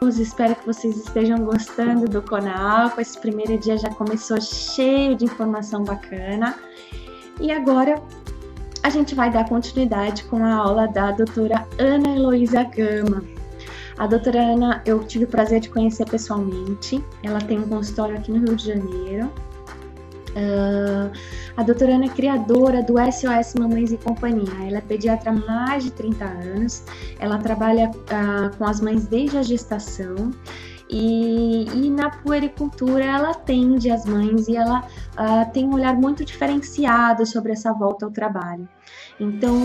grupos, espero que vocês estejam gostando do Conalco. Esse primeiro dia já começou cheio de informação bacana. E agora a gente vai dar continuidade com a aula da doutora Ana Heloísa Gama. A doutora Ana, eu tive o prazer de conhecer pessoalmente, ela tem um consultório aqui no Rio de Janeiro. A doutora Ana é criadora do SOS Mamães e Companhia. Ela é pediatra há mais de 30 anos, ela trabalha com as mães desde a gestação e na puericultura ela atende as mães e ela tem um olhar muito diferenciado sobre essa volta ao trabalho. Então,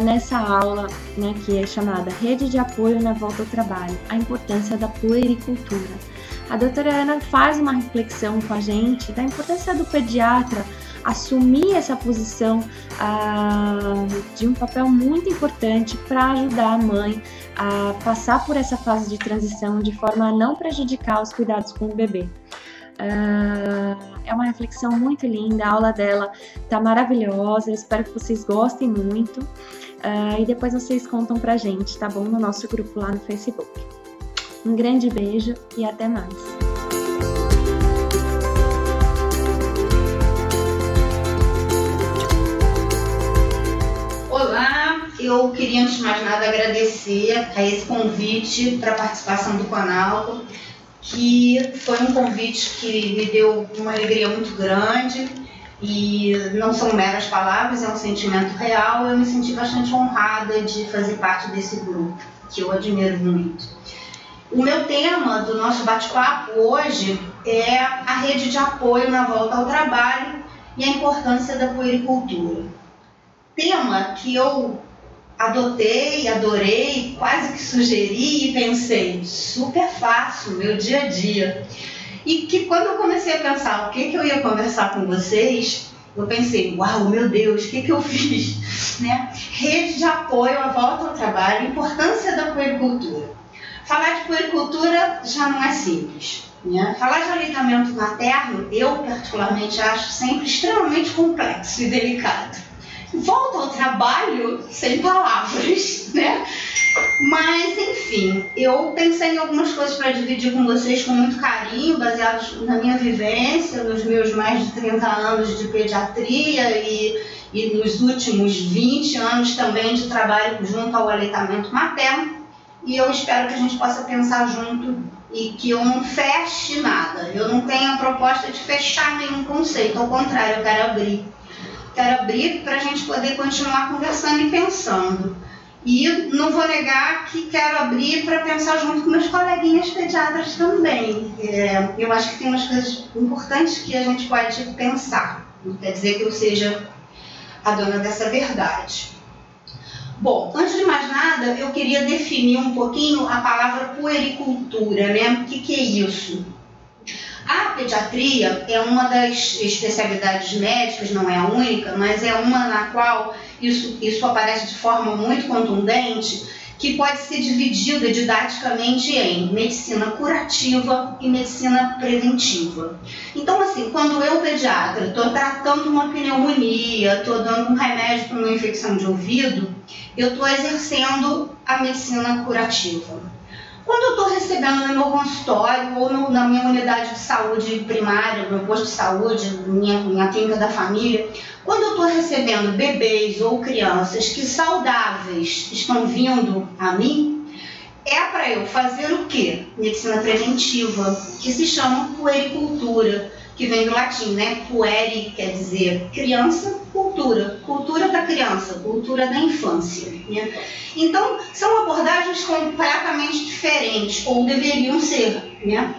nessa aula, né, que é chamada Rede de Apoio na Volta ao Trabalho, a importância da puericultura. A doutora Ana faz uma reflexão com a gente da importância do pediatra assumir essa posição de um papel muito importante para ajudar a mãe a passar por essa fase de transição de forma a não prejudicar os cuidados com o bebê. É uma reflexão muito linda, a aula dela tá maravilhosa, eu espero que vocês gostem muito e depois vocês contam pra gente, tá bom? No nosso grupo lá no Facebook. Um grande beijo e até mais! Olá, eu queria antes de mais nada agradecer a esse convite para a participação do Conalco, que foi um convite que me deu uma alegria muito grande e não são meras palavras, é um sentimento real. Eu me senti bastante honrada de fazer parte desse grupo, que eu admiro muito. O meu tema do nosso bate-papo hoje é a rede de apoio na volta ao trabalho e a importância da puericultura. Tema que eu adotei, adorei, quase que sugeri e pensei, super fácil, meu dia a dia. E que quando eu comecei a pensar o que eu ia conversar com vocês, eu pensei, uau, meu Deus, o que eu fiz? Né? Rede de apoio à volta ao trabalho, importância da puericultura. Falar de puericultura já não é simples. Né? Falar de aleitamento materno, eu particularmente acho sempre extremamente complexo e delicado. Volta ao trabalho sem palavras, né? Mas, enfim, eu pensei em algumas coisas para dividir com vocês com muito carinho, baseados na minha vivência, nos meus mais de 30 anos de pediatria e nos últimos 20 anos também de trabalho junto ao aleitamento materno. E eu espero que a gente possa pensar junto e que eu não feche nada. Eu não tenho a proposta de fechar nenhum conceito, ao contrário, eu quero abrir. Quero abrir para a gente poder continuar conversando e pensando. E não vou negar que quero abrir para pensar junto com meus coleguinhas pediatras também. Eu acho que tem umas coisas importantes que a gente pode pensar. Não quer dizer que eu seja a dona dessa verdade. Bom, antes de mais nada, eu queria definir um pouquinho a palavra puericultura, né? O que é isso? A pediatria é uma das especialidades médicas, não é a única, mas é uma na qual isso aparece de forma muito contundente, que pode ser dividida didaticamente em medicina curativa e medicina preventiva. Então, assim, quando eu, pediatra, estou tratando uma pneumonia, estou dando um remédio para uma infecção de ouvido, eu estou exercendo a medicina curativa. Quando eu estou recebendo no meu consultório ou na minha unidade de saúde primária, no meu posto de saúde, minha clínica da família, quando eu estou recebendo bebês ou crianças que saudáveis estão vindo a mim, é para eu fazer o quê? Medicina preventiva, que se chama puericultura, que vem do latim, né? Pueri quer dizer criança, cultura. Cultura da criança, cultura da infância. Né? Então, são abordagens completamente diferentes, ou deveriam ser. Né?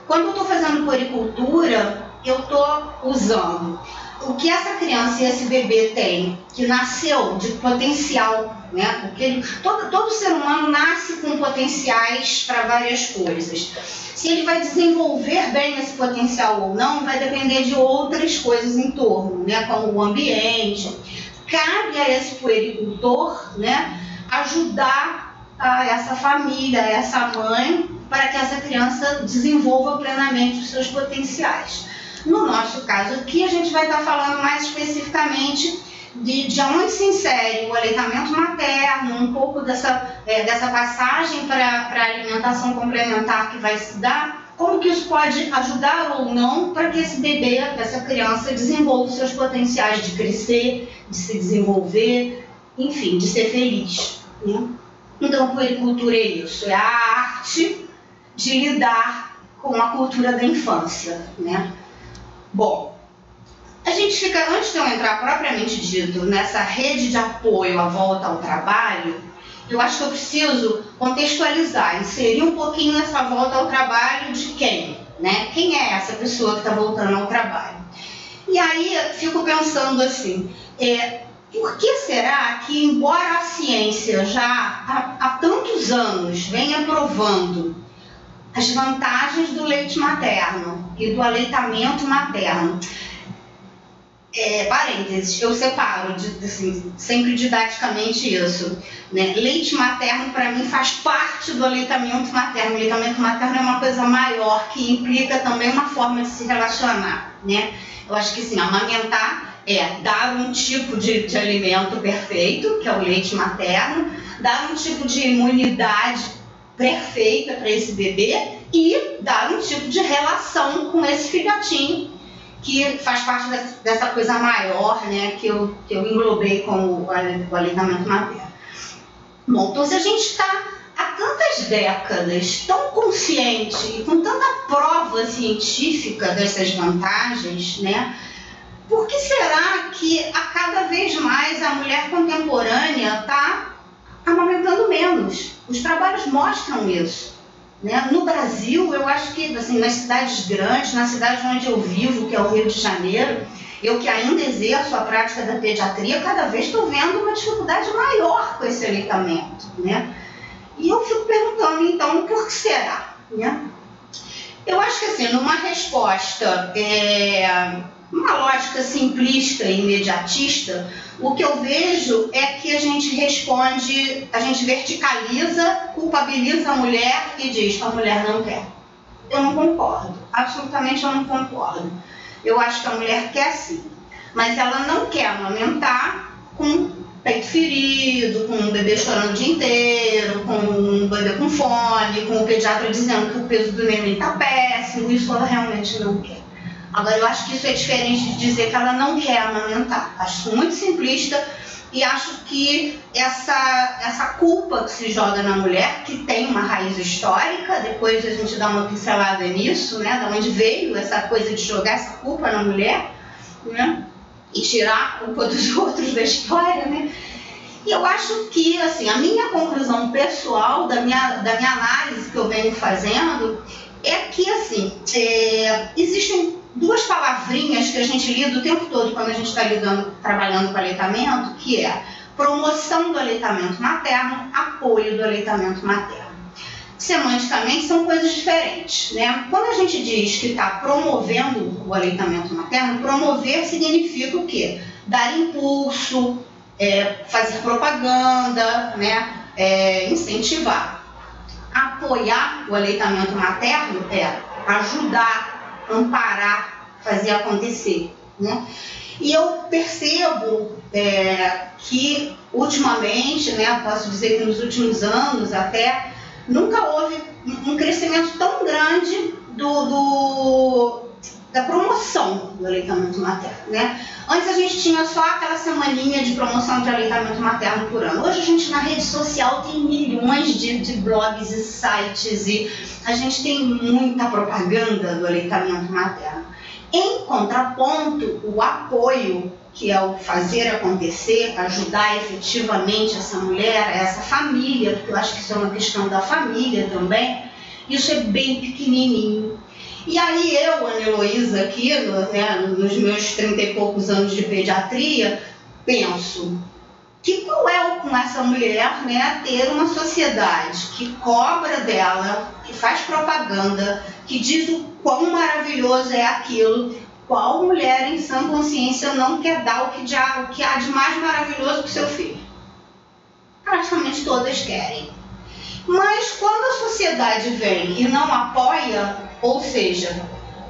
Quando eu estou fazendo puericultura, eu estou usando o que essa criança e esse bebê tem, que nasceu de potencial, né? Porque todo ser humano nasce com potenciais para várias coisas. Se ele vai desenvolver bem esse potencial ou não, vai depender de outras coisas em torno, né? Como o ambiente. Cabe a esse puericultor, né, ajudar essa família, essa mãe, para que essa criança desenvolva plenamente os seus potenciais. No nosso caso aqui, a gente vai estar falando mais especificamente de onde se insere o aleitamento materno, um pouco dessa passagem para a alimentação complementar que vai se dar, como que isso pode ajudar ou não para que esse bebê, essa criança, desenvolva seus potenciais de crescer, de se desenvolver, enfim, de ser feliz, né? Então, a puericultura é isso, é a arte de lidar com a cultura da infância, né? Bom, a gente fica, antes de eu entrar propriamente dito nessa rede de apoio à volta ao trabalho, eu acho que eu preciso contextualizar, inserir um pouquinho essa volta ao trabalho de quem, né? Quem é essa pessoa que está voltando ao trabalho? E aí fico pensando assim, por que será que, embora a ciência já há tantos anos venha provando as vantagens do leite materno e do aleitamento materno, parênteses, eu separo assim, sempre didaticamente isso, né? Leite materno para mim faz parte do aleitamento materno. O aleitamento materno é uma coisa maior que implica também uma forma de se relacionar, né? Eu acho que sim, amamentar é dar um tipo de alimento perfeito, que é o leite materno, dar um tipo de imunidade perfeita para esse bebê e dar um tipo de relação com esse filhotinho, que faz parte dessa coisa maior, né, que eu englobei com o aleitamento materno. Bom, então se a gente está há tantas décadas tão consciente e com tanta prova científica dessas vantagens, né, por que será que a cada vez mais a mulher contemporânea está amamentando menos? Os trabalhos mostram isso, né? No Brasil, eu acho que assim, nas cidades grandes, na cidade onde eu vivo, que é o Rio de Janeiro, eu que ainda exerço a prática da pediatria, cada vez estou vendo uma dificuldade maior com esse aleitamento, né? E eu fico perguntando, então, por que será, né? Eu acho que assim, numa resposta, uma lógica simplista e imediatista, o que eu vejo é que a gente responde, a gente verticaliza, culpabiliza a mulher e diz que a mulher não quer. Eu não concordo, absolutamente eu não concordo. Eu acho que a mulher quer sim, mas ela não quer amamentar com peito ferido, com um bebê chorando o dia inteiro, com um bebê com fome, com o pediatra dizendo que o peso do neném está péssimo, isso ela realmente não quer. Agora, eu acho que isso é diferente de dizer que ela não quer amamentar. Acho isso muito simplista e acho que essa culpa que se joga na mulher, que tem uma raiz histórica, depois a gente dá uma pincelada nisso, né, de onde veio essa coisa de jogar essa culpa na mulher, né, e tirar a culpa dos outros da história, né. E eu acho que, assim, a minha conclusão pessoal, da minha análise que eu venho fazendo, é que, assim, existem duas palavrinhas que a gente lida o tempo todo quando a gente está trabalhando com aleitamento, que é promoção do aleitamento materno, apoio do aleitamento materno. Semanticamente são coisas diferentes, né? Quando a gente diz que está promovendo o aleitamento materno, promover significa o quê? Dar impulso, fazer propaganda, né? Incentivar. Apoiar o aleitamento materno é ajudar, amparar, fazer acontecer, né? E eu percebo que ultimamente, né, posso dizer que nos últimos anos até, nunca houve um crescimento tão grande da promoção do aleitamento materno, né? Antes a gente tinha só aquela semaninha de promoção de aleitamento materno por ano. Hoje a gente na rede social tem milhões de blogs e sites e a gente tem muita propaganda do aleitamento materno. Em contraponto, o apoio, que é o fazer acontecer, ajudar efetivamente essa mulher, essa família, porque eu acho que isso é uma questão da família também, isso é bem pequenininho. E aí eu, Ana Heloísa, aqui, nos meus 30 e poucos anos de pediatria, penso, que cruel com essa mulher, né, ter uma sociedade que cobra dela, que faz propaganda, que diz o quão maravilhoso é aquilo. Qual mulher em sã consciência não quer dar o que há de mais maravilhoso para o seu filho? Praticamente todas querem. Mas quando a sociedade vem e não apoia, ou seja,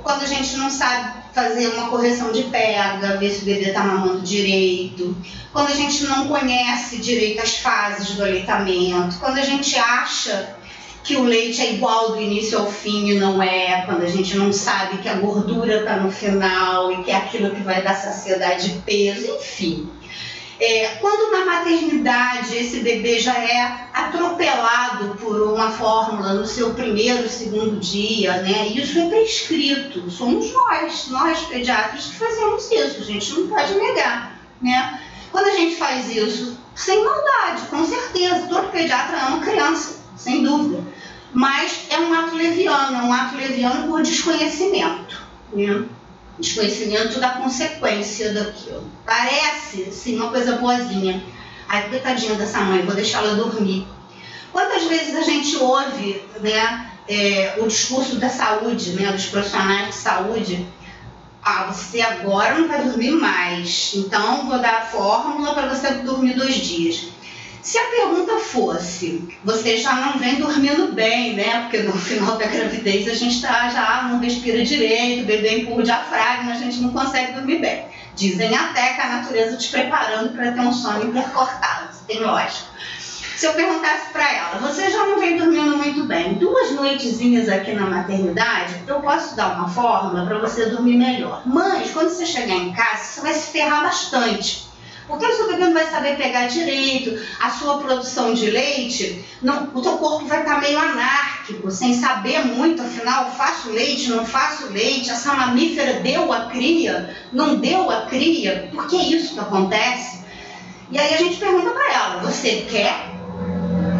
quando a gente não sabe fazer uma correção de pega, ver se o bebê está mamando direito, quando a gente não conhece direito as fases do aleitamento, quando a gente acha que o leite é igual do início ao fim e não é, quando a gente não sabe que a gordura está no final e que é aquilo que vai dar saciedade e peso, enfim. Quando na maternidade esse bebê já é atropelado por uma fórmula no seu primeiro, segundo dia, né? Isso é prescrito, somos nós pediatras que fazemos isso, a gente não pode negar, né? Quando a gente faz isso sem maldade, com certeza, todo pediatra ama criança, sem dúvida, mas é um ato leviano por desconhecimento, né? Desconhecimento da consequência daquilo. Parece, sim, uma coisa boazinha. Ai, coitadinha dessa mãe, vou deixá-la dormir. Quantas vezes a gente ouve, né, o discurso da saúde, né, dos profissionais de saúde? Ah, você agora não vai dormir mais, então vou dar a fórmula para você dormir 2 dias. Se a pergunta fosse, você já não vem dormindo bem, né? Porque no final da gravidez a gente já não respira direito, o bebê empurra o diafragma, a gente não consegue dormir bem. Dizem até que a natureza te preparando para ter um sono intercortado, tem lógica. Se eu perguntasse para ela, você já não vem dormindo muito bem, 2 noitezinhas aqui na maternidade, eu posso dar uma fórmula para você dormir melhor. Mas quando você chegar em casa, você vai se ferrar bastante. Porque o seu bebê não vai saber pegar direito, a sua produção de leite, o teu corpo vai estar meio anárquico, sem saber muito, afinal, faço leite, não faço leite, essa mamífera deu a cria, não deu a cria, por que isso que acontece? E aí a gente pergunta para ela, você quer?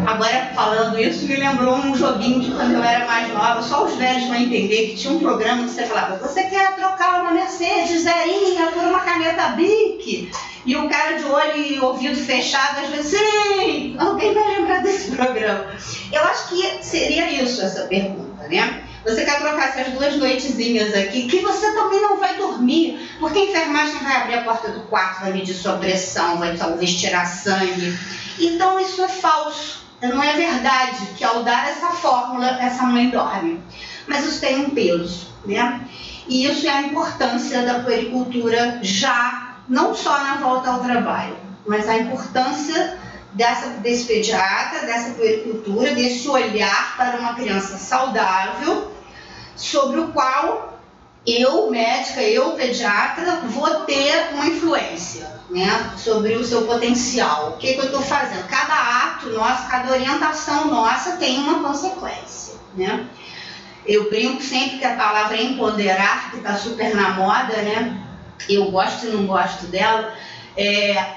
Agora, falando isso, me lembrou um joguinho de quando eu era mais nova, só os velhos vão entender que tinha um programa que você falava, você quer trocar uma Mercedes zerinha por uma caneta Bic? E o cara de olho e ouvido fechado, às vezes, sim, alguém vai lembrar desse programa. Eu acho que seria isso essa pergunta, né? Você quer trocar essas 2 noitezinhas aqui, que você também não vai dormir, porque a enfermagem vai abrir a porta do quarto, vai medir sua pressão, vai talvez tirar sangue. Então isso é falso. Não é verdade que ao dar essa fórmula, essa mãe dorme. Mas isso tem um peso, né? E isso é a importância da puericultura já, não só na volta ao trabalho, mas a importância desse pediatra, dessa puericultura, desse olhar para uma criança saudável, sobre o qual eu, médica, eu, pediatra, vou ter uma influência, né, sobre o seu potencial. O que eu estou fazendo? Cada ato nosso, cada orientação nossa tem uma consequência, né? Eu brinco sempre que a palavra empoderar, que está super na moda, né? Eu gosto e não gosto dela.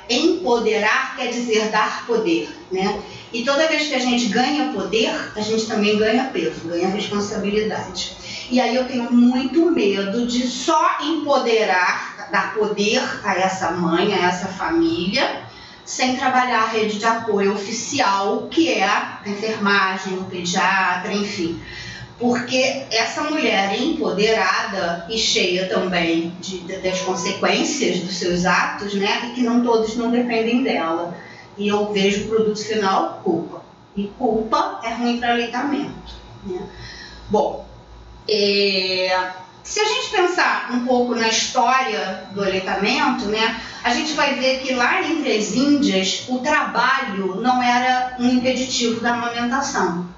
Empoderar quer dizer dar poder, né? E toda vez que a gente ganha poder, a gente também ganha peso, ganha responsabilidade. E aí eu tenho muito medo de só empoderar, dar poder a essa mãe, a essa família, sem trabalhar a rede de apoio oficial, que é a enfermagem, o pediatra, enfim. Porque essa mulher empoderada e cheia também das consequências dos seus atos, né, e que não todos não dependem dela. E eu vejo o produto final, culpa. E culpa é ruim para aleitamento, né? Bom, se a gente pensar um pouco na história do aleitamento, né, a gente vai ver que lá entre as Índias, o trabalho não era um impeditivo da amamentação.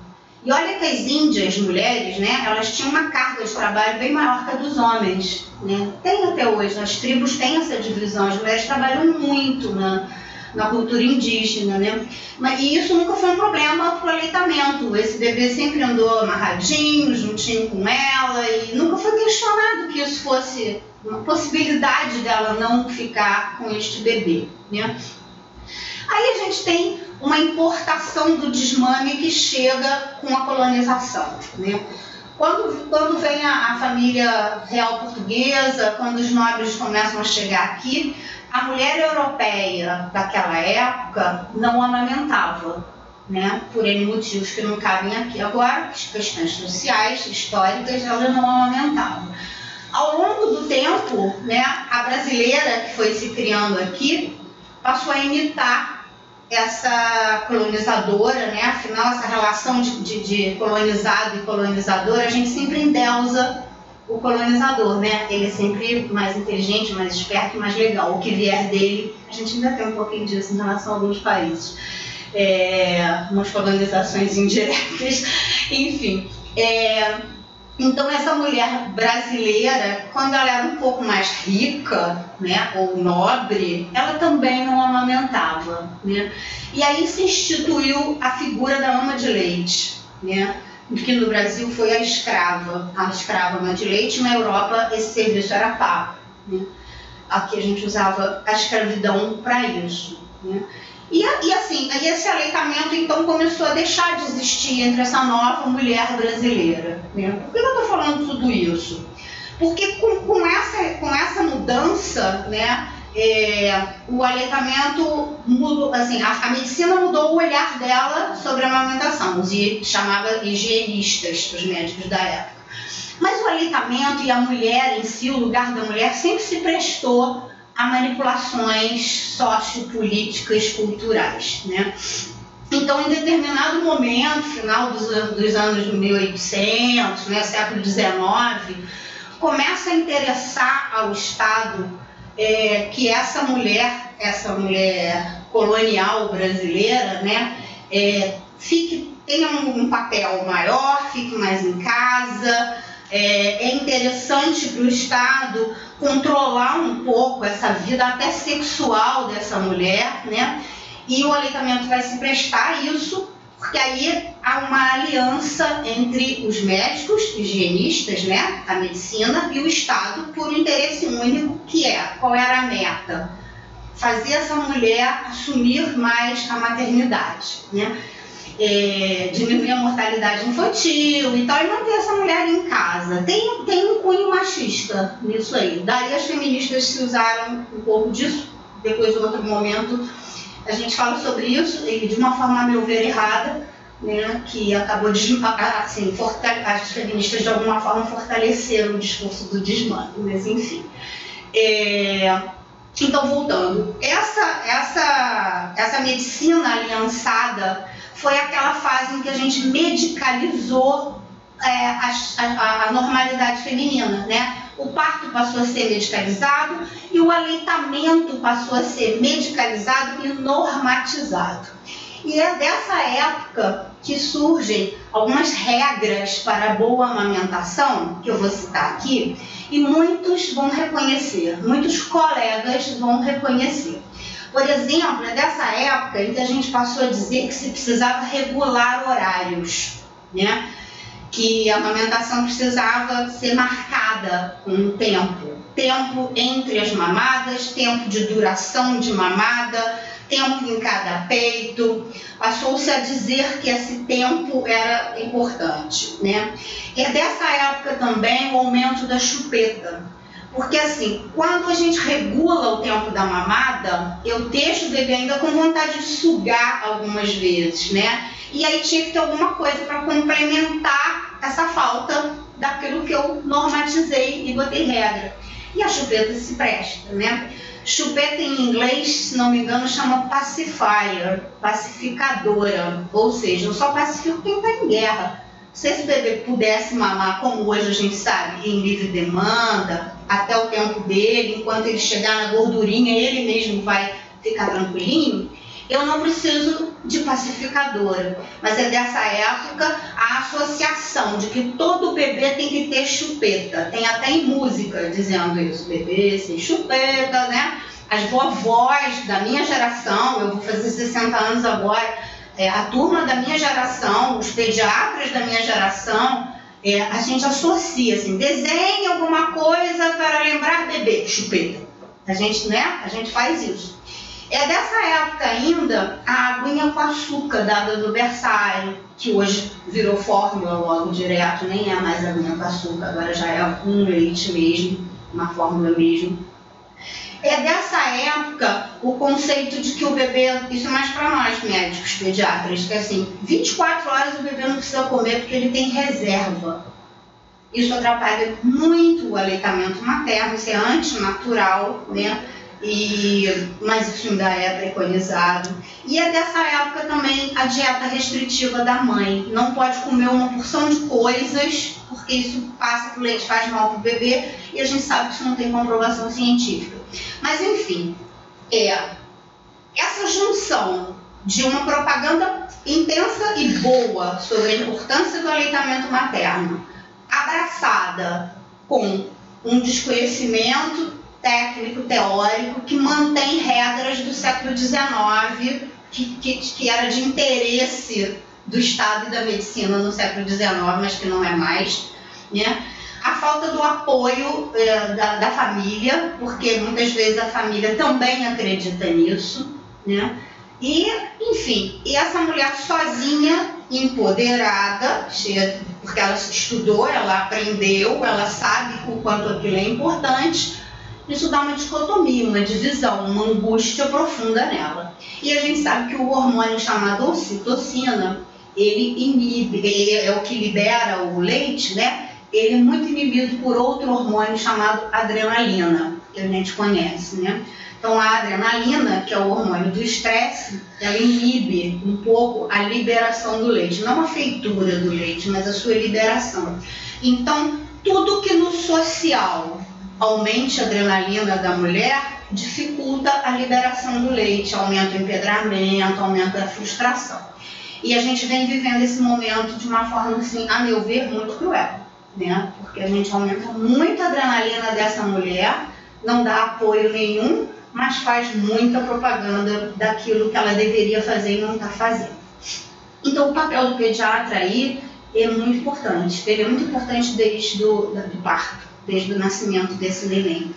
E olha que as índias mulheres, né, elas tinham uma carga de trabalho bem maior que a dos homens, né? Tem até hoje, as tribos têm essa divisão, as mulheres trabalham muito na cultura indígena, né? E isso nunca foi um problema para o aleitamento. Esse bebê sempre andou amarradinho, juntinho com ela, e nunca foi questionado que isso fosse uma possibilidade dela não ficar com este bebê, né? Aí a gente tem uma importação do desmame que chega com a colonização, né? Quando vem a família real portuguesa, quando os nobres começam a chegar aqui, a mulher europeia daquela época não amamentava, né? Por N motivos que não cabem aqui agora, questões sociais, históricas, ela não amamentava. Ao longo do tempo, né, a brasileira que foi se criando aqui passou a imitar essa colonizadora, né? Afinal, essa relação de colonizado e colonizador, a gente sempre endeusa o colonizador, né? Ele é sempre mais inteligente, mais esperto, mais legal. O que vier dele, a gente ainda tem um pouquinho disso em relação a alguns países. Umas colonizações indiretas, enfim. Então, essa mulher brasileira, quando ela era um pouco mais rica, né, ou nobre, ela também não amamentava, né? E aí se instituiu a figura da ama de leite, né? Que no Brasil foi a escrava ama de leite. Na Europa esse serviço era pago, né? Aqui a gente usava a escravidão para isso, né? E assim, aí esse aleitamento então começou a deixar de existir entre essa nova mulher brasileira, né? Por que eu estou falando tudo isso? Porque com essa mudança, né, o aleitamento mudou, assim, a medicina mudou o olhar dela sobre a amamentação, chamava higienistas, os médicos da época. Mas o aleitamento e a mulher em si, o lugar da mulher, sempre se prestou a manipulações sociopolíticas, culturais, né? Então, em determinado momento, final dos anos 1800, né, século XIX, começa a interessar ao Estado que essa mulher colonial brasileira, né, tenha um papel maior, fique mais em casa. É interessante para o Estado controlar um pouco essa vida até sexual dessa mulher, né? E o aleitamento vai se prestar a isso, porque aí há uma aliança entre os médicos, higienistas, né, a medicina, e o Estado por um interesse único, que qual era a meta? Fazer essa mulher assumir mais a maternidade, né? Diminuir a mortalidade infantil e tal, e manter essa mulher em casa. Tem um cunho machista nisso aí. Daí as feministas se usaram um pouco disso. Depois, em outro momento, a gente fala sobre isso, e de uma forma, a meu ver, errada, né, que acabou assim, as feministas de alguma forma fortaleceram o discurso do desmame, mas enfim. Então, voltando, essa medicina aliançada foi aquela fase em que a gente medicalizou a normalidade feminina, né? O parto passou a ser medicalizado e o aleitamento passou a ser medicalizado e normatizado. E é dessa época que surgem algumas regras para a boa amamentação, que eu vou citar aqui, e muitos vão reconhecer, muitos colegas vão reconhecer. Por exemplo, é dessa época em que a gente passou a dizer que se precisava regular horários, né? Que a amamentação precisava ser marcada com um tempo entre as mamadas, tempo de duração de mamada, tempo em cada peito. Passou-se a dizer que esse tempo era importante, né? É dessa época também o aumento da chupeta. Porque assim, quando a gente regula o tempo da mamada, eu deixo o bebê ainda com vontade de sugar algumas vezes, né? E aí tinha que ter alguma coisa para complementar essa falta daquilo que eu normatizei e botei regra. E a chupeta se presta, né? Chupeta em inglês, se não me engano, chama pacifier, pacificadora. Ou seja, eu só pacifico quem está em guerra. Se esse bebê pudesse mamar, como hoje a gente sabe, em livre demanda, até o tempo dele, enquanto ele chegar na gordurinha, ele mesmo vai ficar tranquilinho, eu não preciso de pacificadora. Mas é dessa época a associação de que todo bebê tem que ter chupeta. Tem até em música dizendo isso, bebê sem chupeta, né? As vovós da minha geração, eu vou fazer 60 anos agora, a turma da minha geração, os pediatras da minha geração, a gente associa, assim, desenhe alguma coisa para lembrar bebê, chupeta. A gente faz isso. É dessa época ainda a aguinha com açúcar dada no berçário, que hoje virou fórmula logo direto, nem é mais aguinha com açúcar, agora já é um leite mesmo, uma fórmula mesmo. É dessa época o conceito de que o bebê, isso é mais para nós médicos, pediatras, que assim, 24 horas o bebê não precisa comer porque ele tem reserva. Isso atrapalha muito o aleitamento materno, isso é antinatural, né? Mas isso ainda é preconizado. E é dessa época também a dieta restritiva da mãe. Não pode comer uma porção de coisas, porque isso passa para o leite, faz mal para o bebê, e a gente sabe que isso não tem comprovação científica. Mas, enfim, essa junção de uma propaganda intensa e boa sobre a importância do aleitamento materno, abraçada com um desconhecimento técnico, teórico, que mantém regras do século XIX, que era de interesse do Estado e da medicina no século XIX, mas que não é mais, né? A falta do apoio da família, porque muitas vezes a família também acredita nisso, né? E, enfim, e essa mulher sozinha, empoderada, porque ela estudou, ela aprendeu, ela sabe o quanto aquilo é importante, isso dá uma dicotomia, uma divisão, uma angústia profunda nela. E a gente sabe que o hormônio chamado ocitocina, ele inibe, ele é o que libera o leite, né? Ele é muito inibido por outro hormônio chamado adrenalina, que a gente conhece, né? Então, a adrenalina, que é o hormônio do estresse, ela inibe um pouco a liberação do leite. Não a feitura do leite, mas a sua liberação. Então, tudo que no social aumente a adrenalina da mulher, dificulta a liberação do leite, aumenta o empedramento, aumenta a frustração. E a gente vem vivendo esse momento de uma forma, assim, a meu ver, muito cruel, né? Porque a gente aumenta muito a adrenalina dessa mulher, não dá apoio nenhum, mas faz muita propaganda daquilo que ela deveria fazer e não está fazendo. Então, o papel do pediatra aí é muito importante. Ele é muito importante desde do parto, desde o nascimento desse neném.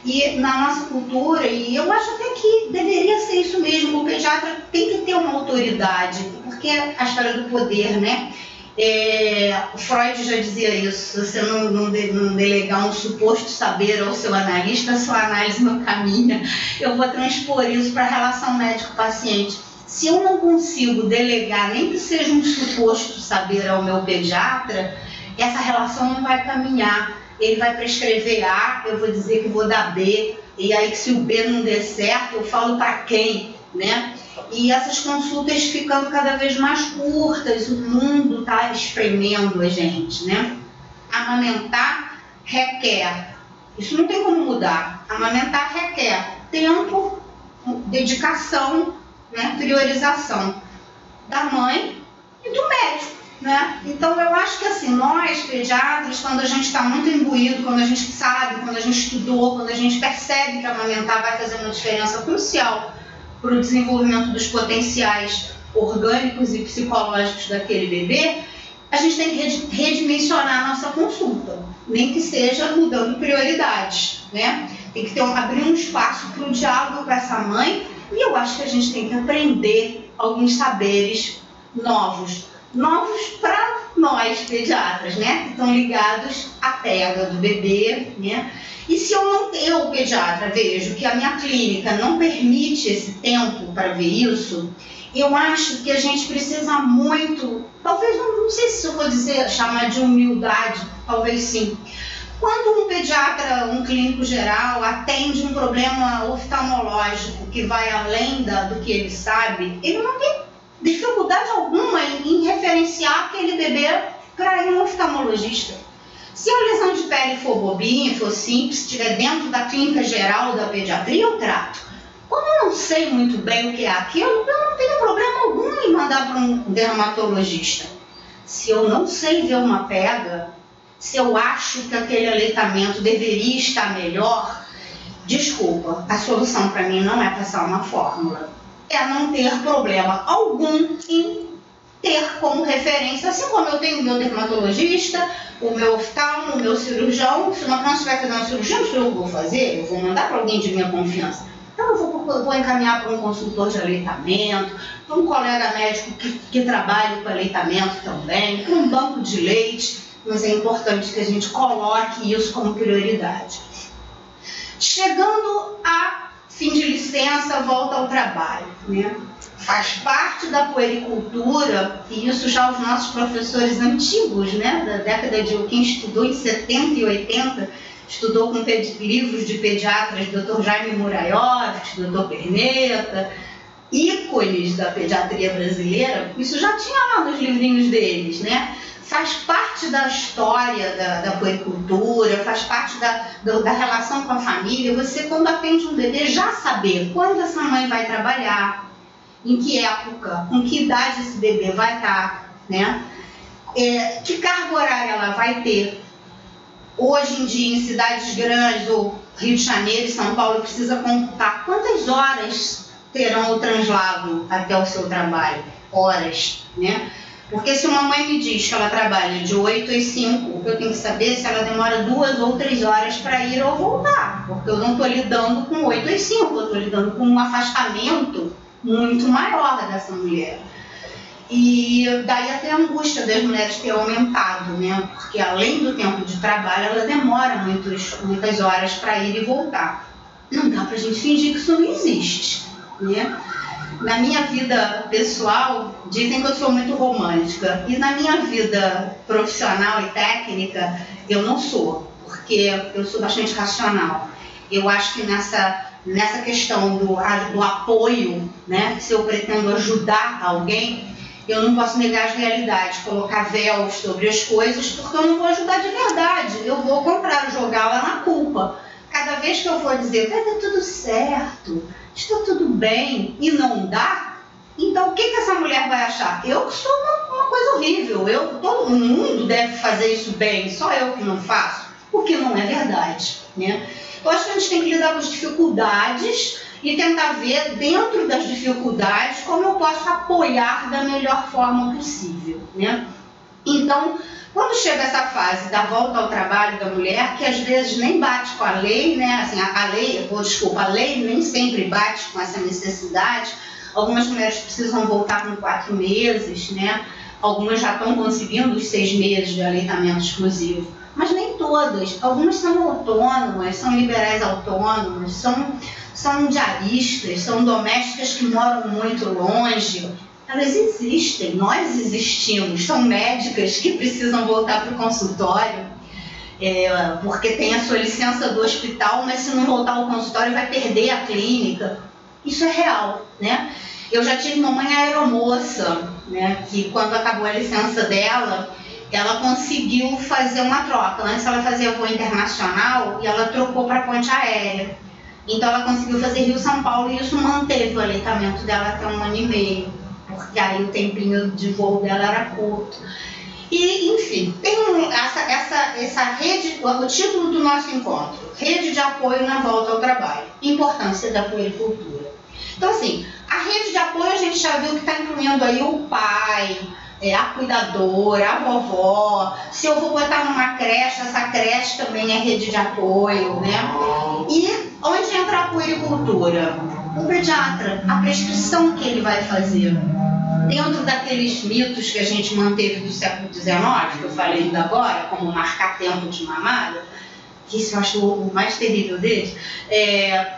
E na nossa cultura, e eu acho até que deveria ser isso mesmo, o pediatra tem que ter uma autoridade, porque é a história do poder, né? O Freud já dizia isso: se você não delegar um suposto saber ao seu analista, a sua análise não caminha. Eu vou transpor isso para a relação médico-paciente. Se eu não consigo delegar, nem que seja um suposto saber ao meu pediatra, essa relação não vai caminhar. Ele vai prescrever A, eu vou dizer que vou dar B, e aí se o B não der certo, eu falo para quem, né? E essas consultas ficando cada vez mais curtas, o mundo está espremendo a gente, né? Amamentar requer, isso não tem como mudar, amamentar requer tempo, dedicação, né? Priorização da mãe e do médico, né? Então eu acho que assim, nós pediatras, quando a gente está muito imbuído, quando a gente sabe, quando a gente estudou, quando a gente percebe que amamentar vai fazer uma diferença crucial para o desenvolvimento dos potenciais orgânicos e psicológicos daquele bebê, a gente tem que redimensionar a nossa consulta, nem que seja mudando prioridades, né? Tem que abrir um espaço para o diálogo com essa mãe, e eu acho que a gente tem que aprender alguns saberes novos para nós pediatras, né? Que estão ligados à pega do bebê, né? E se eu, pediatra, vejo que a minha clínica não permite esse tempo para ver isso, eu acho que a gente precisa muito, talvez, não sei se eu vou chamar de humildade, talvez sim. Quando um pediatra, um clínico geral, atende um problema oftalmológico que vai além do que ele sabe, ele não tem dificuldade alguma em referenciar aquele bebê para ir no oftalmologista. Se a lesão de pele for bobinha, for simples, estiver dentro da clínica geral da pediatria, eu trato. Como eu não sei muito bem o que é aquilo, eu não tenho problema algum em mandar para um dermatologista. Se eu não sei ver uma pega, se eu acho que aquele aleitamento deveria estar melhor, desculpa, a solução para mim não é passar uma fórmula. É não ter problema algum em ter como referência, assim como eu tenho o meu dermatologista, o meu oftalmo, o meu cirurgião. Se uma criança vai fazer uma cirurgia, não sou eu que vou fazer, eu vou mandar para alguém de minha confiança. Então eu vou encaminhar para um consultor de aleitamento, para um colega médico que trabalha com aleitamento também, para um banco de leite, mas é importante que a gente coloque isso como prioridade. Chegando a fim de licença, volta ao trabalho, né? Faz parte da puericultura, e isso já os nossos professores antigos, né, da década de quem estudou em 70 e 80, estudou com livros de pediatras, Dr. Jaime Muraioff, Dr. Perneta, ícones da pediatria brasileira, isso já tinha lá nos livrinhos deles, né? faz parte da história da puericultura, faz parte da relação com a família. Você, quando atende um bebê, já saber quando essa mãe vai trabalhar, em que época, com que idade esse bebê vai estar, né? Que carga horária ela vai ter. Hoje em dia, em cidades grandes, ou Rio de Janeiro e São Paulo, precisa computar quantas horas terão o translado até o seu trabalho. Horas, né? Porque se uma mãe me diz que ela trabalha de 8 às 5, eu tenho que saber se ela demora 2 ou 3 horas para ir ou voltar. Porque eu não estou lidando com 8 às 5, eu estou lidando com um afastamento muito maior dessa mulher. E daí até a angústia das mulheres ter aumentado, né? Porque além do tempo de trabalho, ela demora muitas horas para ir e voltar. Não dá para a gente fingir que isso não existe, né? Na minha vida pessoal, dizem que eu sou muito romântica. E na minha vida profissional e técnica, eu não sou, porque eu sou bastante racional. Eu acho que nessa questão do apoio, né? Se eu pretendo ajudar alguém, eu não posso negar as realidades, colocar véus sobre as coisas, porque eu não vou ajudar de verdade. Eu vou, ao contrário, jogá-la na culpa. Cada vez que eu for dizer, vai dar tudo certo, está tudo bem, e não dá, então o que essa mulher vai achar? Eu que sou uma coisa horrível, todo mundo deve fazer isso bem, só eu que não faço, o que não é verdade, né? Eu acho que a gente tem que lidar com as dificuldades e tentar ver dentro das dificuldades como eu posso apoiar da melhor forma possível, né? Então, quando chega essa fase da volta ao trabalho da mulher, que às vezes nem bate com a lei, né? Assim, a lei nem sempre bate com essa necessidade. Algumas mulheres precisam voltar com 4 meses, né? Algumas já estão conseguindo os 6 meses de aleitamento exclusivo, mas nem todas. Algumas são autônomas, são liberais autônomas, são diaristas, são domésticas que moram muito longe. Elas existem, nós existimos, são médicas que precisam voltar para o consultório, porque tem a sua licença do hospital, mas se não voltar ao consultório vai perder a clínica. Isso é real, né? Eu já tive uma mãe aeromoça, né, que quando acabou a licença dela, ela conseguiu fazer uma troca. Antes ela fazia voo internacional e ela trocou para ponte aérea. Então ela conseguiu fazer Rio-São Paulo e isso manteve o aleitamento dela até 1 ano e meio. Porque aí o tempinho de voo dela era curto. E, enfim, tem essa rede, o título do nosso encontro, Rede de Apoio na Volta ao Trabalho, Importância da Puericultura. Então, assim, a rede de apoio a gente já viu que está incluindo aí o pai, a cuidadora, a vovó. Se eu vou botar numa creche, essa creche também é rede de apoio, né? E onde entra a puericultura? O pediatra, a prescrição que ele vai fazer. Dentro daqueles mitos que a gente manteve do século XIX, que eu falei ainda agora, como marcar tempo de mamada, que isso eu acho o mais terrível deles,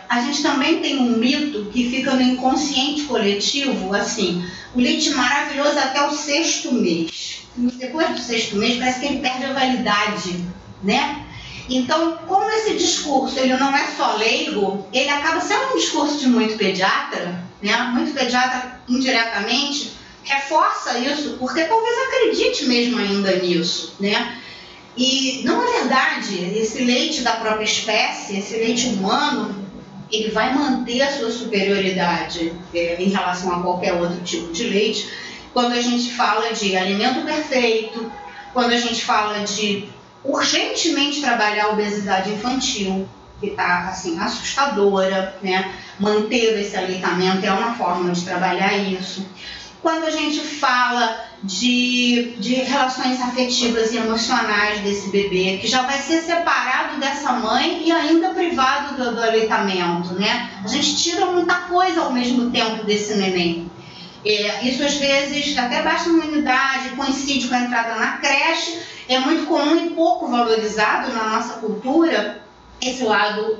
a gente também tem um mito que fica no inconsciente coletivo, assim, o leite maravilhoso até o 6º mês. Depois do 6º mês parece que ele perde a validade, né? Então, como esse discurso ele não é só leigo, ele acaba sendo um discurso de muito pediatra, né? Muito pediatra indiretamente reforça isso, porque talvez acredite mesmo ainda nisso, né? E não é verdade, esse leite da própria espécie, esse leite humano, ele vai manter a sua superioridade em relação a qualquer outro tipo de leite, quando a gente fala de alimento perfeito, quando a gente fala de urgentemente trabalhar a obesidade infantil, que está assim, assustadora, né? Manter esse aleitamento é uma forma de trabalhar isso. Quando a gente fala de relações afetivas e emocionais desse bebê, que já vai ser separado dessa mãe e ainda privado do aleitamento, né? A gente tira muita coisa ao mesmo tempo desse neném. Isso às vezes, até baixa imunidade, coincide com a entrada na creche, é muito comum e pouco valorizado na nossa cultura esse lado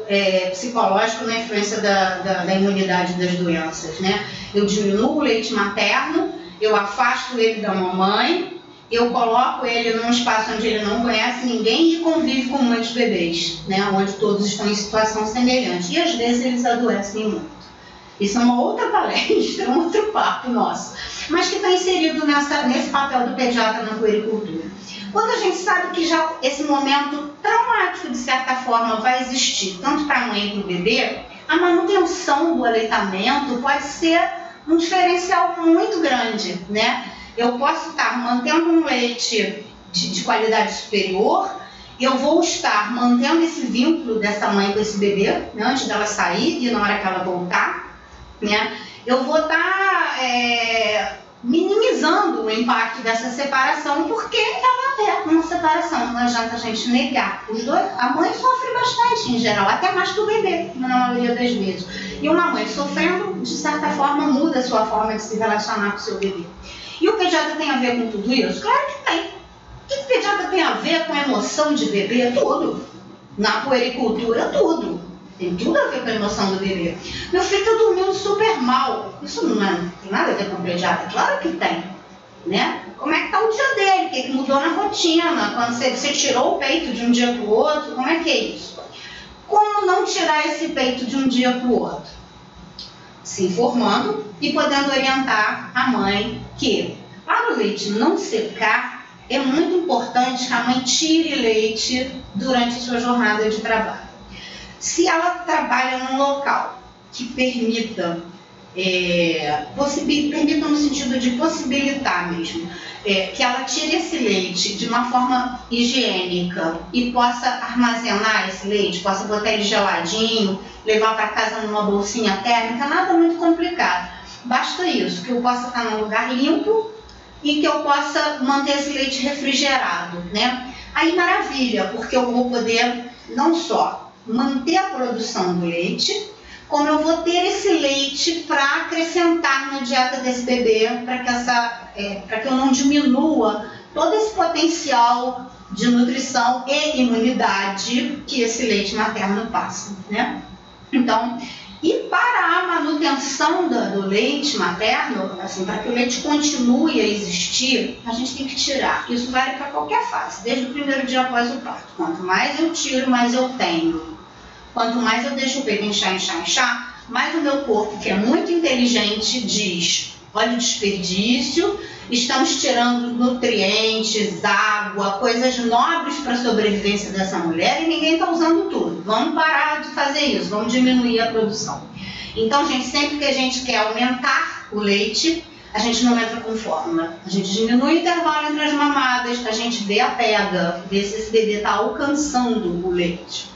psicológico na influência da imunidade das doenças, né? Eu diminuo o leite materno, eu afasto ele da mamãe, eu coloco ele num espaço onde ele não conhece ninguém e convive com muitos bebês, né? Onde todos estão em situação semelhante. E às vezes eles adoecem muito. Isso é uma outra palestra, um outro papo nosso, mas que está inserido nesse papel do pediatra na puericultura. Quando a gente sabe que já esse momento traumático, de certa forma, vai existir, tanto para a mãe como para o bebê, a manutenção do aleitamento pode ser um diferencial muito grande, né? Eu posso estar mantendo um leite de qualidade superior, eu vou estar mantendo esse vínculo dessa mãe com esse bebê, né, antes dela sair e na hora que ela voltar, né? Eu vou estar minimizando o impacto dessa separação, porque ela é uma separação, não adianta a gente negar. Os dois, a mãe sofre bastante em geral, até mais que o bebê, na maioria das vezes. E uma mãe sofrendo, de certa forma, muda a sua forma de se relacionar com o seu bebê. E o pediatra tem a ver com tudo isso? Claro que tem. O que o pediatra tem a ver com a emoção de bebê? Tudo. Na puericultura, tudo. Tem tudo a ver com a emoção do bebê. Meu filho está dormindo super mal. Isso não tem nada a ver com o pediatra? Claro que tem. Né? Como é que está o dia dele? O que mudou na rotina? Quando você tirou o peito de um dia para o outro? Como é que é isso? Como não tirar esse peito de um dia para o outro? Se informando e podendo orientar a mãe que, para o leite não secar, é muito importante que a mãe tire leite durante a sua jornada de trabalho. Se ela trabalha num local que permita no sentido de possibilitar mesmo, que ela tire esse leite de uma forma higiênica e possa armazenar esse leite, possa botar ele geladinho, levar para casa numa bolsinha térmica, nada muito complicado. Basta isso, que eu possa estar num lugar limpo e que eu possa manter esse leite refrigerado, né? Aí maravilha, porque eu vou poder não só manter a produção do leite, como eu vou ter esse leite para acrescentar na dieta desse bebê, para que eu não diminua todo esse potencial de nutrição e imunidade que esse leite materno passa, né? Então, e para a manutenção do leite materno, assim, para que o leite continue a existir, a gente tem que tirar. Isso vale para qualquer fase, desde o primeiro dia após o parto. Quanto mais eu tiro, mais eu tenho. Quanto mais eu deixo o peito inchar, mais o meu corpo, que é muito inteligente, diz: olha o desperdício, estamos tirando nutrientes, água, coisas nobres para a sobrevivência dessa mulher e ninguém está usando tudo. Vamos parar de fazer isso, vamos diminuir a produção. Então, gente, sempre que a gente quer aumentar o leite, a gente não entra com fórmula. A gente diminui o intervalo entre as mamadas, a gente vê a pega, vê se esse bebê está alcançando o leite.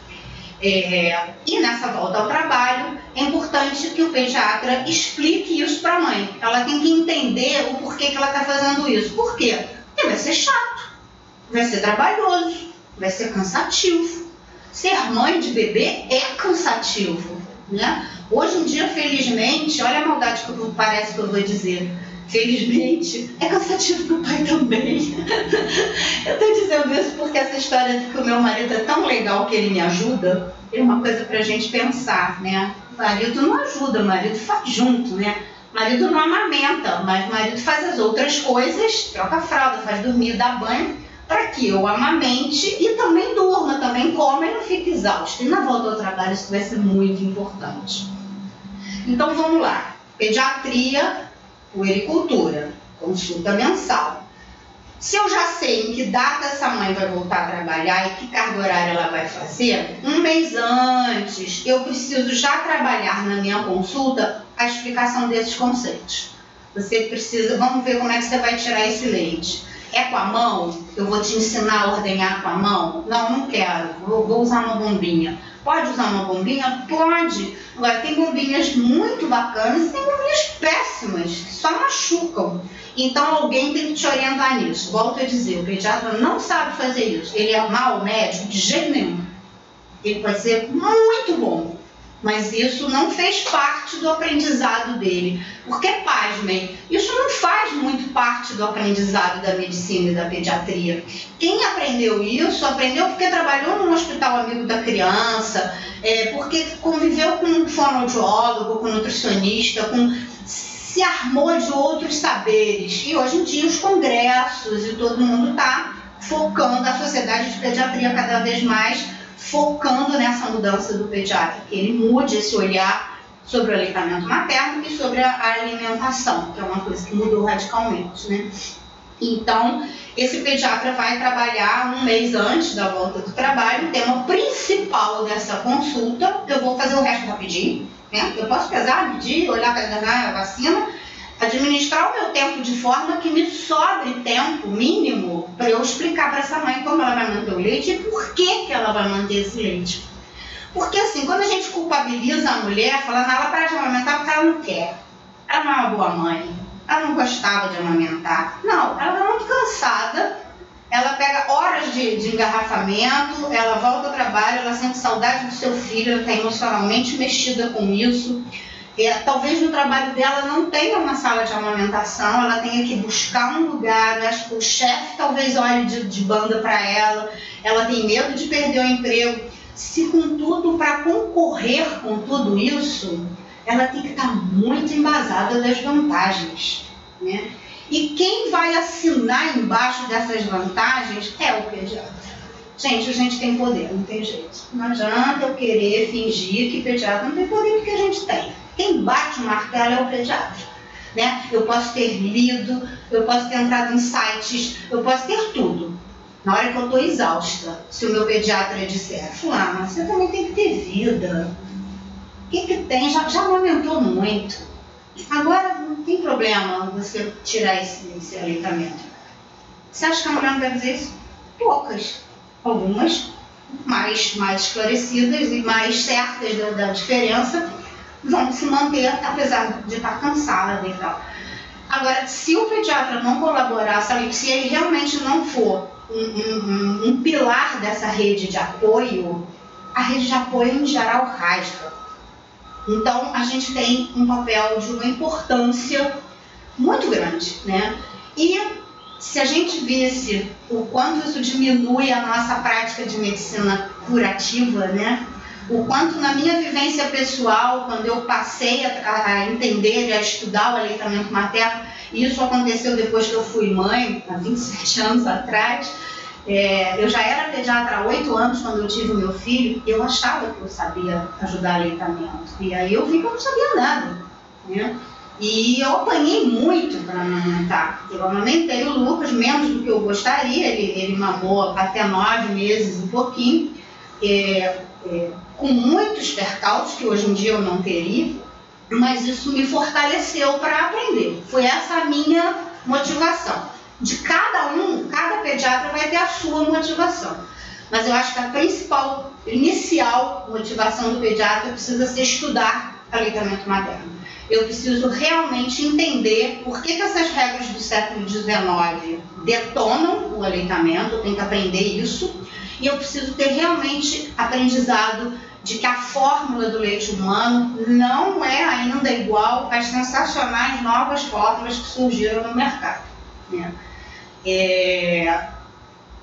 E nessa volta ao trabalho, é importante que o pediatra explique isso para a mãe. Ela tem que entender o porquê que ela está fazendo isso. Por quê? Porque vai ser chato, vai ser trabalhoso, vai ser cansativo. Ser mãe de bebê é cansativo, né? Hoje em dia, felizmente, olha a maldade que parece que eu vou dizer. Felizmente, é cansativo para o pai também. Eu estou dizendo isso porque essa história de que o meu marido é tão legal que ele me ajuda é uma coisa para a gente pensar, né? O marido não ajuda, o marido faz junto, né? O marido não amamenta, mas o marido faz as outras coisas, troca a fralda, faz dormir, dá banho, para que eu amamente e também durma, também coma e não fique exausto. E na volta ao trabalho isso vai ser muito importante. Então vamos lá. Pediatria, puericultura, consulta mensal. Se eu já sei em que data essa mãe vai voltar a trabalhar e que carga horária ela vai fazer, um mês antes eu preciso já trabalhar na minha consulta a explicação desses conceitos. Você precisa, vamos ver como é que você vai tirar esse leite. É com a mão? Eu vou te ensinar a ordenhar com a mão? Não, não quero, vou usar uma bombinha. Pode usar uma bombinha? Pode. Agora, tem bombinhas muito bacanas e tem bombinhas péssimas, que só machucam. Então, alguém tem que te orientar nisso. Volto a dizer, o pediatra não sabe fazer isso. Ele é mau médico de jeito nenhum. Ele pode ser muito bom, mas isso não fez parte do aprendizado dele. Porque, pasmem, isso não faz muito parte do aprendizado da medicina e da pediatria. Quem aprendeu isso, aprendeu porque trabalhou num hospital amigo da criança, porque conviveu com um fonoaudiólogo, com um nutricionista, se armou de outros saberes. E hoje em dia os congressos e todo mundo está focando, a sociedade de pediatria cada vez mais focando nessa mudança do pediatra, que ele mude esse olhar sobre o aleitamento materno e sobre a alimentação, que é uma coisa que mudou radicalmente, né? Então, esse pediatra vai trabalhar um mês antes da volta do trabalho. O tema principal dessa consulta, eu vou fazer o resto rapidinho, né? Eu posso pesar, medir, olhar a vacina, administrar o meu tempo de forma que me sobre tempo mínimo para eu explicar para essa mãe como ela vai manter o leite e por que ela vai manter esse leite. Porque assim, quando a gente culpabiliza a mulher, falando ela para de amamentar porque ela não quer, ela não é uma boa mãe, ela não gostava de amamentar. Não, ela é muito cansada, ela pega horas de engarrafamento, ela volta ao trabalho, ela sente saudade do seu filho, ela está emocionalmente mexida com isso. Talvez no trabalho dela não tenha uma sala de amamentação, ela tenha que buscar um lugar, né? O chefe talvez olhe de banda para ela tem medo de perder o emprego. Se contudo, para concorrer com tudo isso, ela tem que estar muito embasada das vantagens, né? E quem vai assinar embaixo dessas vantagens é o pediatra. Gente, a gente tem poder, não tem jeito. Não adianta eu querer fingir que pediatra não tem poder, porque a gente tem. Quem bate o martelo é o pediatra, né? Eu posso ter lido, eu posso ter entrado em sites, eu posso ter tudo. Na hora que eu estou exausta, se o meu pediatra disser, fulano, você também tem que ter vida. O que tem? Já amamentou muito. Agora não tem problema você tirar esse aleitamento. Você acha que a mulher não deve dizer isso? Poucas. Algumas mais esclarecidas e mais certas da diferença vão se manter, apesar de estar cansada e tal. Agora, se o pediatra não colaborar, sabe, se ele realmente não for um pilar dessa rede de apoio, a rede de apoio em geral rasga. Então, a gente tem um papel de uma importância muito grande, né? E se a gente visse o quanto isso diminui a nossa prática de medicina curativa, né? O quanto na minha vivência pessoal, quando eu passei a entender e a estudar o aleitamento materno, e isso aconteceu depois que eu fui mãe, há 27 anos atrás, eu já era pediatra há 8 anos quando eu tive meu filho, e eu achava que eu sabia ajudar aleitamento. E aí eu vi que eu não sabia nada, né? E eu apanhei muito para amamentar. Eu amamentei o Lucas menos do que eu gostaria, ele mamou até 9 meses, um pouquinho, com muitos percalços que hoje em dia eu não teria, mas isso me fortaleceu para aprender. Foi essa a minha motivação. De cada pediatra vai ter a sua motivação. Mas eu acho que a principal, inicial motivação do pediatra precisa ser estudar aleitamento materno. Eu preciso realmente entender por que essas regras do século XIX detonam o aleitamento, eu tenho que aprender isso, e eu preciso ter realmente aprendizado de que a fórmula do leite humano não é ainda igual às sensacionais novas fórmulas que surgiram no mercado, né?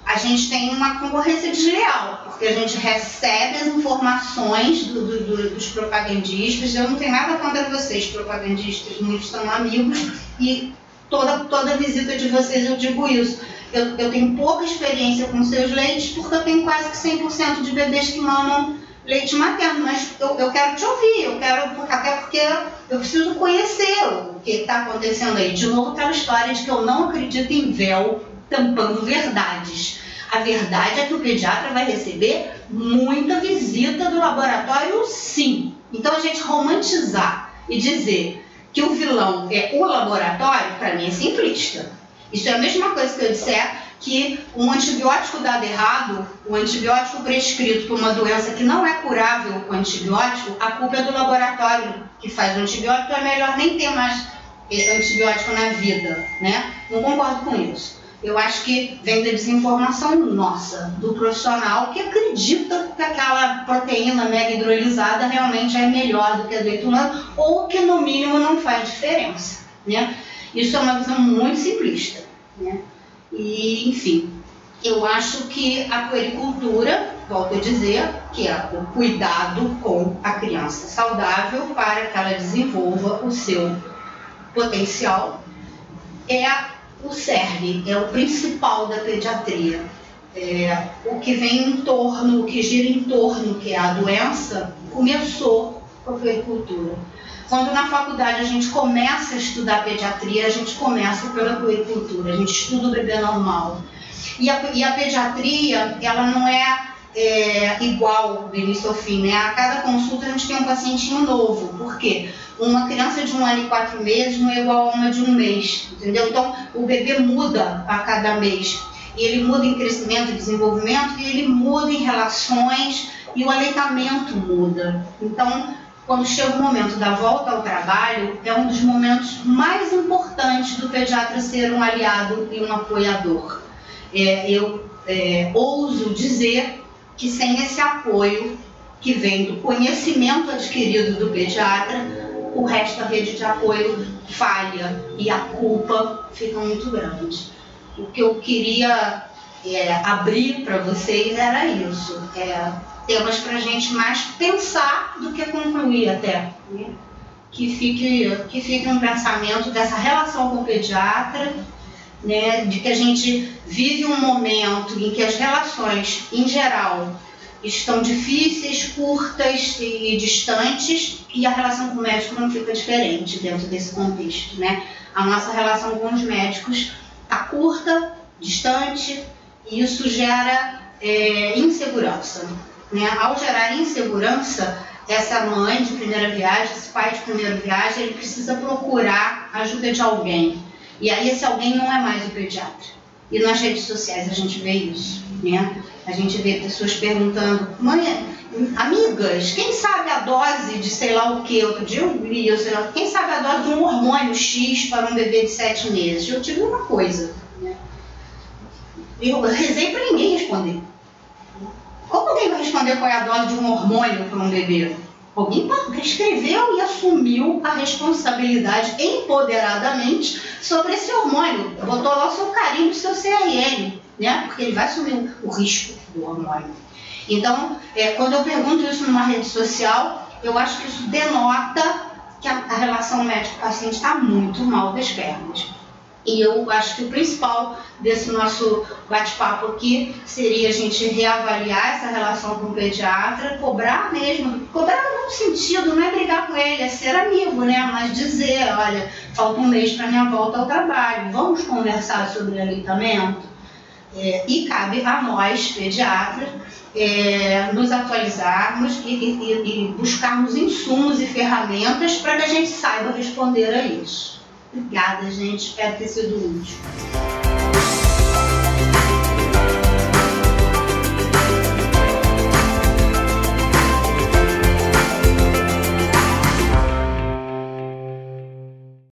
A gente tem uma concorrência desleal, porque a gente recebe as informações dos propagandistas. Eu não tenho nada contra vocês, propagandistas, muitos são amigos, e toda visita de vocês eu digo isso. Eu tenho pouca experiência com seus leites, porque eu tenho quase que 100% de bebês que mamam leite materno, mas eu quero te ouvir, até porque eu preciso conhecer o que está acontecendo aí. De novo, aquela história de que eu não acredito em véu tampando verdades. A verdade é que o pediatra vai receber muita visita do laboratório, sim. Então, a gente romantizar e dizer que o vilão é o laboratório, para mim é simplista. Isso é a mesma coisa que eu disser que um antibiótico dado errado, um antibiótico prescrito para uma doença que não é curável com antibiótico, a culpa é do laboratório que faz o antibiótico, é melhor nem ter mais antibiótico na vida, né? Não concordo com isso. Eu acho que vem da desinformação nossa, do profissional que acredita que aquela proteína mega hidrolisada realmente é melhor do que a do leite humano, ou que no mínimo não faz diferença, né? Isso é uma visão muito simplista, né? E, enfim, eu acho que a puericultura, volto a dizer, que é o cuidado com a criança saudável para que ela desenvolva o seu potencial, é o cerne, é o principal da pediatria. O que vem em torno, o que gira em torno, que é a doença, começou com a puericultura. Quando na faculdade a gente começa a estudar pediatria, a gente começa pela puericultura, a gente estuda o bebê normal. E a pediatria, ela não é igual do início ao fim, né? A cada consulta a gente tem um pacientinho novo. Por quê? Uma criança de 1 ano e 4 meses não é igual a uma de 1 mês, entendeu? Então, o bebê muda a cada mês. E ele muda em crescimento e desenvolvimento, e ele muda em relações, e o aleitamento muda. Então, quando chega o momento da volta ao trabalho, é um dos momentos mais importantes do pediatra ser um aliado e um apoiador. Eu ouso dizer que sem esse apoio que vem do conhecimento adquirido do pediatra, o resto da rede de apoio falha e a culpa fica muito grande. O que eu queria abrir para vocês era isso, temas para a gente mais pensar do que concluir até, né? Que fique um pensamento dessa relação com o pediatra, né, de que a gente vive um momento em que as relações, em geral, estão difíceis, curtas e distantes, e a relação com o médico não fica diferente dentro desse contexto, né? A nossa relação com os médicos está curta, distante, e isso gera insegurança, né? Ao gerar insegurança, essa mãe de primeira viagem, esse pai de primeira viagem, ele precisa procurar a ajuda de alguém. E aí esse alguém não é mais o pediatra. E nas redes sociais a gente vê isso, né? A gente vê pessoas perguntando, mãe, amigas, quem sabe a dose de sei lá o que? Outro dia eu li, quem sabe a dose de um hormônio X para um bebê de 7 meses? Eu tive uma coisa, né? Eu rezei para ninguém responder. Como alguém vai responder qual é a dose de um hormônio para um bebê? Alguém escreveu e assumiu a responsabilidade empoderadamente sobre esse hormônio. Botou lá o seu carimbo, o seu CRM, né? Porque ele vai assumir o risco do hormônio. Então, quando eu pergunto isso numa rede social, eu acho que isso denota que a relação médico-paciente está muito mal das pernas. E eu acho que o principal desse nosso bate-papo aqui seria a gente reavaliar essa relação com o pediatra, cobrar mesmo, cobrar no sentido, não é brigar com ele, é ser amigo, né? Mas dizer, olha, falta um mês para minha volta ao trabalho, vamos conversar sobre aleitamento? E cabe a nós, pediatras, nos atualizarmos e buscarmos insumos e ferramentas para que a gente saiba responder a isso. Obrigada, gente. Espero ter sido útil.